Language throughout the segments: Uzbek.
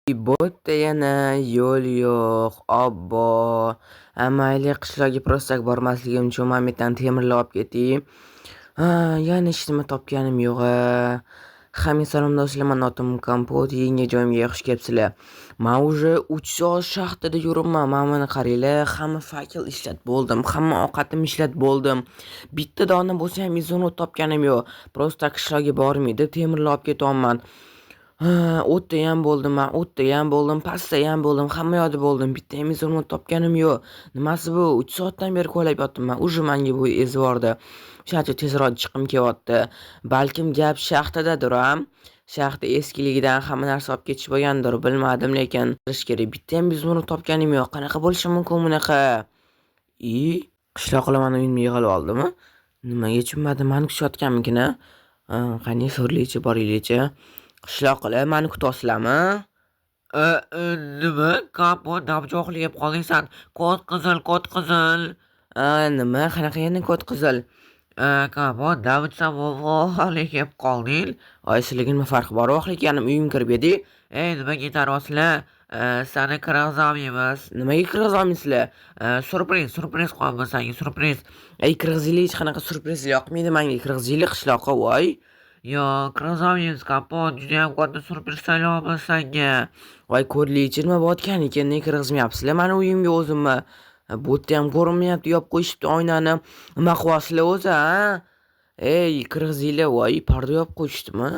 Bo'pti yana yo'l yo'q, obbo. Mayli qishloqqa prostaga bormasligim uchun Mametdan temirlar olib ketdik. Yana hech nima topganim yo'q-a. Hamma salom do'stlar, men otim Kompot, yangi joyimga xush kelibsizlar. Men уже 3 soat shaxtada yuribman. Mana qaranglar, hamma fakil ishlatib bo'ldim, hamma ovqatim ishlatib bo'ldim. Bitta dona bo'lsa ham izonot topganim yo'q. Prosta qishloqqa bormaydi, temirlar olib ketyapman. O'tda ham bo'ldim, pastda ham bo'ldim, hamma yoqda bo'ldim. Bitta ham izonot topganim yo'q. Nimasi bu? 3 soatdan beri ko'ylab yotibman. Уже menga bu ezvordi. Shuning tezroq chiqim kelyapti. Balkim gap shaxtadadir ham. Shaxta eskiligidan hamma narsa olib ketish bo'lgandir, bilmadim, lekin qilish kerak. Bitta ham izonot topganim yo'q. Qanaqa bo'lishi mumkin bunaqa? Qishloqlar meni uyimga yig'ilib oldimi? Nimaga tushunmadim. Meni kutayotganmikin? Qani so'raychi, boraylikchi. Qishloqlar meni kutyapsizlarmi? Nima? Kompot nabjoqlik yeb qoldingsan. Kod qizil. Nima? Qanaqa yana kod qizil? Kompot nabitsan vohlik yeb qolding. Sizlarga nima farqi bor? Lekin uyimga kirib edik. Nimaga yetaryapsizlar? Seni kirgizolmaymiz. Nimaga kirgizolmaysizlar? Surpriz qo'yamiz senga, surpriz. Kirgizinglar, hech qanaqa surpriz yoqmaydi menga. Kirgizinglar qishloqqa, voy. Yo'q, kirgizolmaymiz Kompot. Juda ham katta surpriz tayyorlayapmiz senga. Voy, ko'rlikchi nima bo'layotgan ekan? Nega kirgizmayapsizlar meni uyimga o'zimni? Bu yerda ham ko'rinmayapti, yopib qo'yishibdi oynani. Nima qilyapsizlar o'zi, ha? Kirgizinglar, voy, parda yopib qo'yishdimi?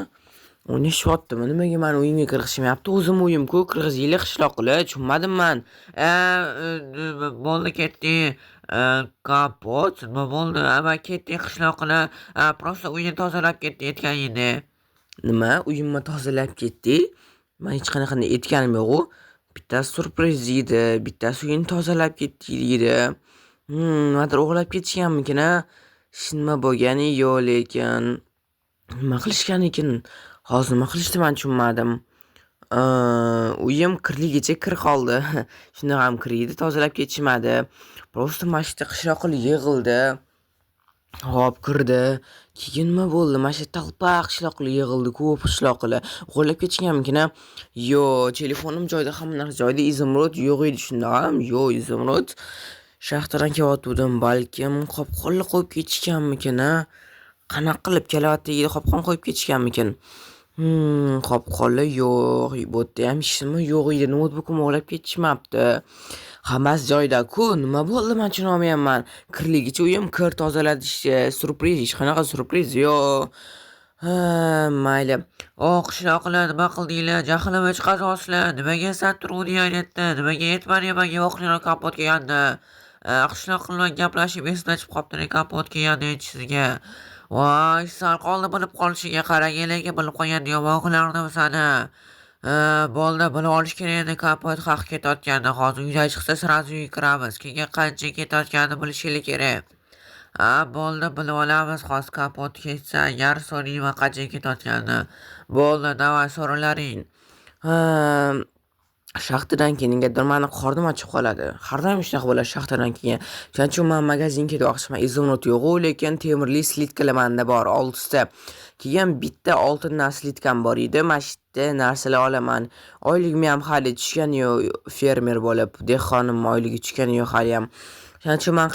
O'ynashyaptimi? Nimaga meni uyimga kirgizishmayapti? O'zim uyim-ku, kirgizinglar qishloqlar, tushunmadim men. Bo'ldi ketdi. Kompot, nima bo'ldi? Ketdi qishloqlar. Prosta uyni tozalab ketdi aytganingni. Nima? Uyimni tozalab ketdi? Men hech qanaqa aytganim yo'q-ku. Bittasi surpriz deydi, bittasi uyini tozalab ketdi deydi. Nimadir o'g'irlab ketishganmikin, ha? Hech nima bo'lgani yo'q, lekin nima qilishgan ekan? Hozir nima qilishdi men tushunmadim. Uyim kirligicha kir qoldi. Shunda ham kirdi, tozalab ketishmadi. Prosta mashta qishloqlar yig'ildi. Hop kirdi. Keyin nima bo'ldi? Mana talpa qishloqlar yig'ildi, ko'p qishloqlar. O'g'irlab ketishganmikin? Yo'q, telefonim joyida, hamma narsa joyida, izimrod yo'q edi shunda ham. Yo'q, izimrod. Shaxtadan kelyotgandim, balkim qopqonlar qo'yib ketishganmikin? Qanaqa qilib kelyapti, qopqon qo'yib ketishganmikin? Qopqonlar yo'q. Bu yerda ham hech nima yo'q edi. Notebookim o'g'irlab ketishmabdi. Hammasi joyida-ku. Nima bo'ldi? Men tushunolmayapman. Kirligicha uyim kir tozalatishdi. Surpriz, hech qanaqa surpriz yo'q. Mayli. Qishloqlar nima qildinglar? Jahlimga chiqaryapsizlar. Nimaga turuvding aytdi? Nimaga yetmadi menga voqealar Kompot kelganda? Qishloqlar bilan gaplashib esdan chiqib qolibdi Kompot kelganda sizga. Voy, sal qoldi bilib qolishiga qarang, lekin bilib qo'ygan yomonlarni sani. Bo'ldi, bilib olish kerak edi Kompot haq ketayotganda. Hozir uydan chiqsa sразу uyga kiramiz. Keyin qancha ketayotganini bilishinglar kerak. Bo'ldi, bilib olamiz. Hozir Kompot ketsa, agar so'rayman qancha ketayotganini. Bo'ldi, davay so'ralaring. Shaxtadan keyin negadir meni qornim ochib qoladi. Har doim shunaqa bo'ladi shaxtadan keyin. Shuning uchun men magazinga ketmoqchiman. Izonot yo'q-ku, lekin temirli slitkalar menda bor 6 ta. Keyin bitta oltindan slitkam bor edi. Mana shu yerda narsalar olaman. Oyligim ham hali tushgani yo'q, fermer bo'lib, dehqonim oyligi tushgani yo'q hali ham. Shuning uchun men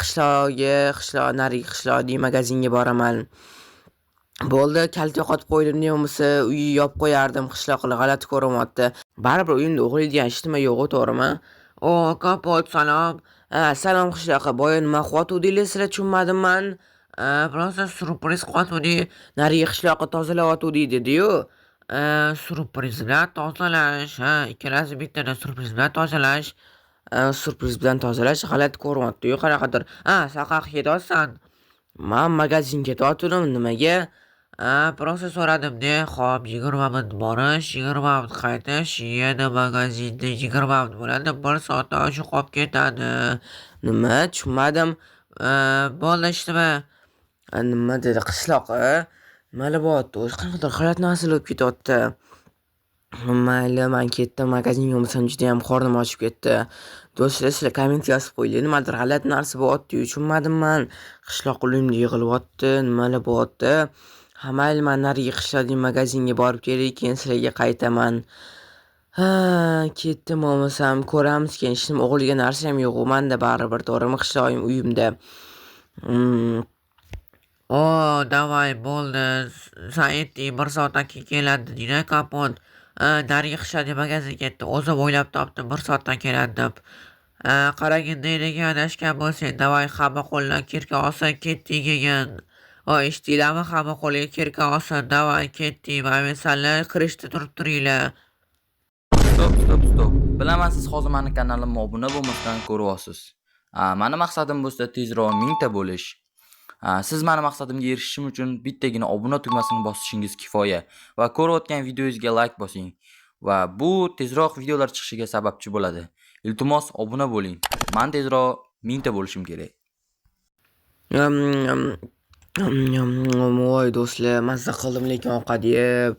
narigi qishloqdagi magazinga boraman. Bo'ldi, kalit yo'qotib qo'ydim, bo'lmasa uyni yopib qo'yardim, qishloqlar g'alati ko'rinyapti. Baribir uyimda o'g'irlaydigan hech nima yo'q, to'g'rimi? Kompot, salom. Salom qishloqqa. Boya nima qilyotgandinglar sizlar, tushunmadim men. Prosta surpriz qilyotgandik. Narigi qishloqqa tozalayotgandik dedi-yu. Surpriz bilan tozalash. Ikkalasi bittada surpriz bilan tozalash. Surpriz bilan tozalash g'alati ko'rinyapti-yu, qanaqadir. Sen qayerga ketyapsan? Men magazinga ketyaptim, nimaga? Prosta so'radim-da. Xo'p, 20 minut borish, 20 minut qaytish, yana magazinda 20 minut bo'ladi. 1 soatdan oshiq qolib ketadi. Nima? Tushunmadim. Bo'ldi, ishtimi? Nima dedi qishloq? Nimalar bo'lyapti? O'zi qanaqadir g'alati narsalar bo'lib ketyapti. Mayli, men ketdim. Magazinga bo'lmasam juda ham qornim ochib ketdi. Do'stlar, sizlar komment yozib qo'yinglar. Nimadir g'alati narsa bo'lyapti, tushunmadim men. Qishloq uyimda yig'ilyapti, nimalar bo'lyapti? Mayli, men narigi qishloqdagi magazinga borib kelay, keyin sizlarga qaytaman. Ha, ketdim bo'lmasam ko'ramiz keyin. Ishim o'g'liga narsam yo'q, manda baribir to'g'rimi? Qishlog'im uyimda. Mm, Davay bo'ldi. Sen aytding 1 soatdan keyin keladi deydi kapot. Narigi qishladi magazin ketdi. O'zim o'ylab topdim 1 soatdan keladi deb. Qaragin deydigan adashgan bo'lsang, davay hamma qo'ldan kirka olsin ketdik degan. Eshitdinglarmi? Hamma qo'liga kirka olsin, davay ketdik. Maymisanlar kirishda turib turinglar. Stop. Bilaman siz hozir meni kanalimga obuna bo'lmasdan ko'ryapsiz. Mani maqsadim bo'lsa tezroq 1000 ta bo'lish. Siz meni maqsadimga erishishim uchun bittagina obuna tugmasini bosishingiz kifoya va ko'rayotgan videoyingizga like bosing va bu tezroq videolar chiqishiga sababchi bo'ladi. Iltimos obuna bo'ling. Men tezroq 1000 ta bo'lishim kerak. Voy do'stlar, mazza qildim lekin ovqat yeb.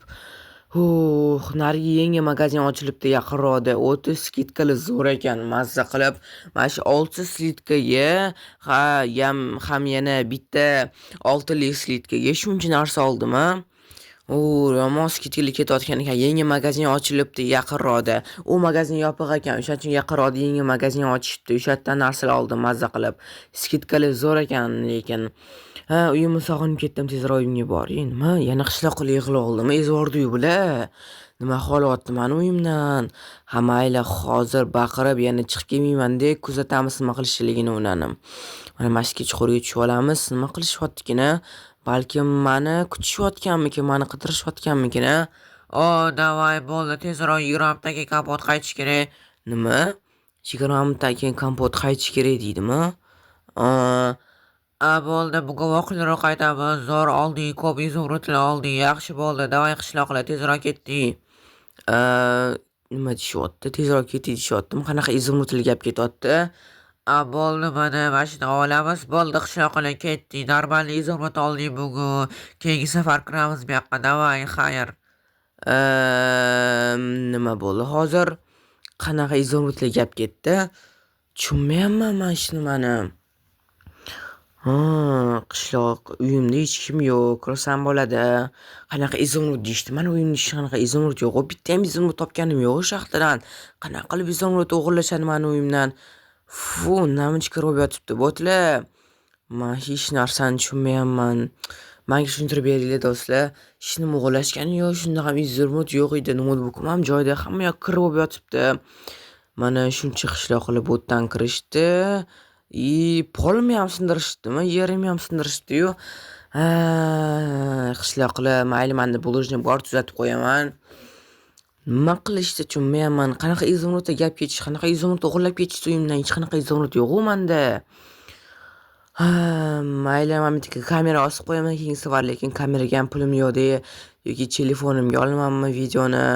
Narigi yangi magazin ochilibdi yaqinroqda. 30 skidkali zo'r ekan. Mazza qilib, mana shu 6 slitkaga, ham yana bitta 6 lik slitkaga shuncha narsa oldim, a. Yomon skidkali ketayotgan ekan. Yangi magazin ochilibdi yaqinroqda. U magazin yopiq ekan. O'shaning uchun yaqinroqda yangi magazin ochishdi. O'sha yerdan narsalar oldim mazza qilib. Skidkali zo'r ekan lekin. Uyimni sog'inib ketdim, tezroq uyimga boring. Nima? Yana qishloqqa yig'ilib oldimi? Ezvordi-yu bular. Nima holatda mani uyimdan? Mayli, hozir baqirib yana chiqib kelmayman-da, kuzatamiz nima qilishligini ularni. Mana mashqga chuqurga tushib olamiz. Nima qilishyapti-kina? Balkim mani kutishyotganmikin, mani qidirishayotganmikin, a? Davay bo'ldi. Tezroq 20 minutdan kapot qaytish kerak. Nima? 20 minutdan keyin kompot qaytish kerak deydimi? Bo'ldi. Bugun voqealarga qaytamiz. Zo'r olding, ko'p izumrudlar olding. Yaxshi bo'ldi. Davay qishloqlar tezroq ketdik. Nima deyishyapti? Tezroq keting deyishyaptimi? Qanaqa izumrudli gap ketyapti? Bo'ldi, mana mashina olamiz. Bo'ldi, qishloqlar ketdik. Normal izumrud oldik bugun. Keyingi safar kiramiz bu yoqqa. Davay, xayr. Nima bo'ldi hozir? Qanaqa izumrudli gap ketdi? Tushunmayapman men shuni mana. Qishloq, uyimda hech kim yo'q. Kirsam bo'ladi. Qanaqa izumrud deyishdi? Mana uyimda hech qanaqa izumrud yo'q. Bitta ham izumrud topganim yo'q shaxtadan. Qanaqa qilib izumrud o'g'irlashadi mani uyimdan? Nima kirib yotibdi bo'tlar. Men hech narsani tushunmayapman. Menga tushuntirib beringlar do'stlar. Hech nima o'g'irlashgani yo'q, shunda ham izumrud yo'q edi. Notebookim ham joyida, hamma yoq kirib yotibdi. Mana shuncha qishloqlar bo'tdan kirishdi. Polimni ham sindirishdimi? Yerimni ham sindirishdi-yu. Qishloqlar, mayli, menda bulojni bor tuzatib qo'yaman. Nima qilishdi tushunmayapman. Qanaqa izumrudda gap ketish, qanaqa izumrud o'g'irlab ketishdi uyimdan? Hech qanaqa izumrud yo'q-ku menda. Mayli, men bitta kamera osib qo'yaman keyingi safar, lekin kameraga ham pulim yo'q-da, yoki telefonimga olamanmi videoni?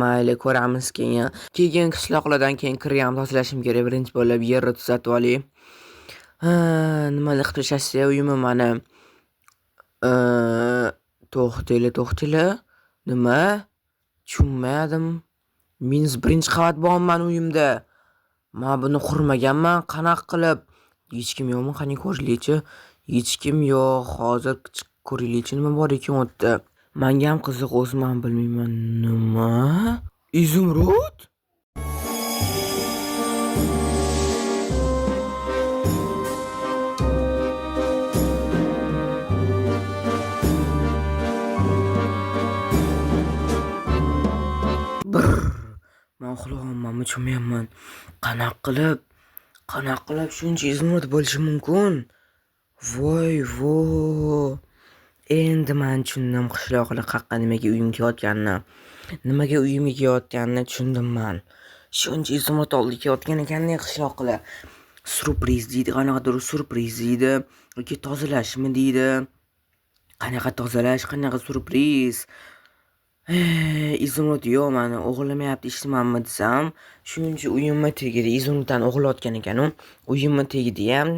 Mayli, ko'ramiz keyin. Keyin qishloqlardan keyin kirni ham tozalashim kerak. Birinchi bo'lib yerni tuzatib olay. Nima qilib tashlashdi uyimni mana. To'xtanglar. Nima? Tushunmadim. -1 qavat borman uyimda. Men buni qurmaganman. Qanaqa qilib? Hech kim yo'qmi? Qani ko'ringlar-chi. Hech kim yo'q. Hozir ko'ringlar-chi nima bor ekan u yerda. Menga ham qiziq, o'zim ham bilmayman. Nima? Izumrud? Men uxlayapmanmi, tushunmayapman. Qanaqa qilib shuncha izumrud bo'lishi mumkin? Voy. Endi men tushundim qishloqlar qaqqa nimaga uyimga kelayotganini. Nimaga uyimga kelayotganini tushundim men. Shuncha izumrud oldiga kelayotgan ekan-da qishloqlar. Surpriz deydi, qanaqadir surpriz deydi. Yoki tozalashmi deydi. Qanaqa tozalash, qanaqa surpriz? Izumrud yo'q, meni o'g'irlamayapti, eshitmanmi desam, shuncha uyimga tegdi, izumruddan o'g'irlayotgan ekan u. Uyimga tegdi ham,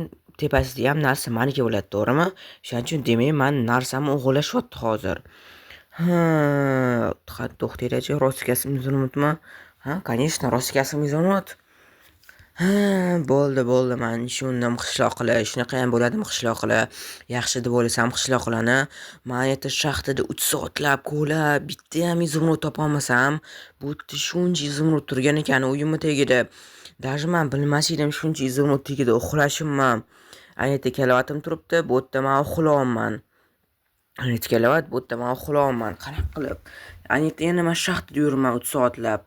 tepasida ham narsa meniki bo'ladi, to'g'rimi? Shuning uchun demak, men narsamni o'g'irlashyapti hozir. To'xtanglar-chi, rostkasimiz izumrudmi? Конечно, rostkasimiz izumrud. Ha, bo'ldi, man tushundim qishloqlar. Shunaqayam bo'ladimi qishloqlar? Yaxshi deb o'ylasam qishloqlarni man yerda shaxtada 3 soatlab ko'lab bittayam izumrud topolmasam, bu yerda shuncha izumrud turgan ekan uyimni tagida. Даже man bilmas edim shuncha izumrud tagida uxlashimman. Ayni yerda kalavatim turibdi, bu yerda man uxlayapman. Ayni yerda kalavat, bu yerda man uxlayapman. Qanaqa qilib? Ayni yerda yana man shaxtada yuribman 3 soatlab.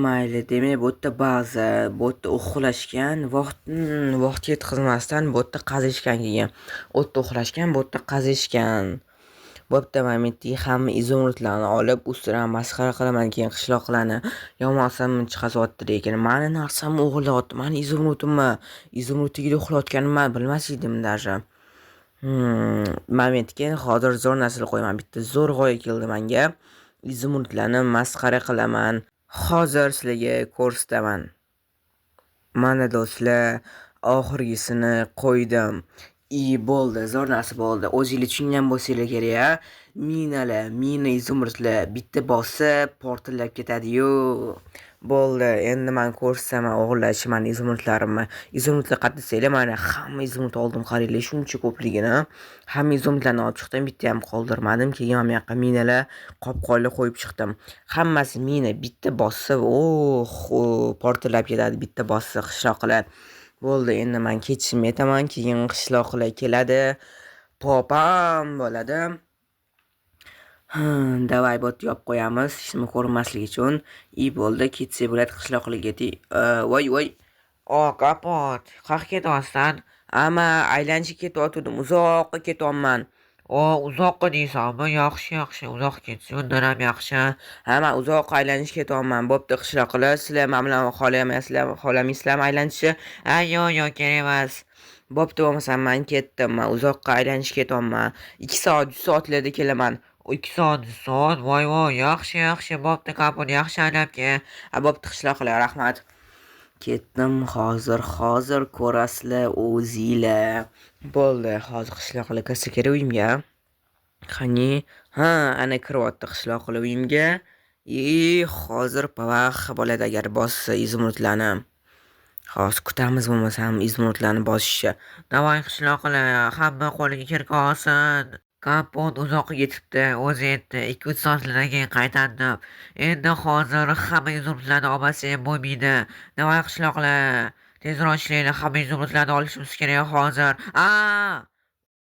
Mayli, demak bu yerda baza, bu yerda uxlashgan, vaqt yetkazmasdan bu yerda qazishgan keyin. U yerda uxlashgan, bu yerda qazishgan. Bo'pti, man bu yerdagi hamma izumrudlarni olib ustidan masxara qilaman keyin qishloqlarni. Yomonsan chiqazyapti lekin mani narsamni o'g'irlayapti. Mani izumrudimmi? Izumrud tagida uxlayotganimni man bilmas edim даже. Man bu yerga hozir zo'r narsa qo'yaman. Bitta zo'r g'oya keldi menga. Izumrudlarni masxara qilaman. Hozir sizlarga ko'rsataman. Mana do'stlar, oxirgisini qo'ydim. Bo'ldi, zo'r narsa bo'ldi. O'zinglar tushungan bo'lsanglar kerak-a. Mina izumrudlar bitta bosib portlab ketadi-yu. Bo'ldi, endi men ko'rsataman o'g'irlashim mani izumrudlarimni. Izumrudlar qatlasanglar, mana hamma izumrud oldim, qaranglar, shuncha ko'pligini. Hamma izumrudlarni olib chiqdim, bitta ham qoldirmadim. Keyin mana bu yoqqa minalar, qop-qollar qo'yib chiqdim. Hammasi mina bitta bosib, portlab ketadi bitta bosib qishloqlar. Bo'ldi, endi men ketishimni aytaman, keyin qishloqlar keladi. Popam bo'ladi. Davay bot yopib qo'yamiz, hech nima ko'rinmasligi uchun. Bo'ldi, ketsa bo'ladi qishloqlarga. Voy. Kapot, qayerga ketyapsan? Ama aylanishga ketyotgandim, uzoqqa ketyapman. Uzoqqa deysanmi? Yaxshi, uzoq ketsa undan ham yaxshi. Men uzoqqa aylanishga ketyapman. Bo'pti qishloqlar, sizlar men bilan xohlamaysizlarmi aylanishni? Yo'q, kerak emas. Bo'pti, bo'lmasa men ketdim. Men uzoqqa aylanishga ketyapman. 2 soat, 3 soatlarda kelaman. 2 soat. Voy, yaxshi. Bo'pti, kapot, yaxshi aylab kel. Bo'pti qishloqlar, rahmat. Ketdim, hozir ko'rasizlar o'zinglar. Bo'ldi, hozir qishloqlar kirsa kerak uyimga. Qani, ana kiryapti qishloqlar uyimga. Hozir pavax bo'ladi agar bossa izumrudlarni. Hozir kutamiz bo'lmasam izumrudlarni bosishni. Davay qishloqlar, hamma qo'liga kirib olsin. Kapot uzoqqa ketibdi, o'zi yetdi. 2-3 soatlardan keyin qaytardim. Endi hozir hamma izumrudlarni olmasam bo'lmaydi. Davay qishloqlar, tezroq ishlanglar, hamma izumrudlarni olishimiz kerak hozir.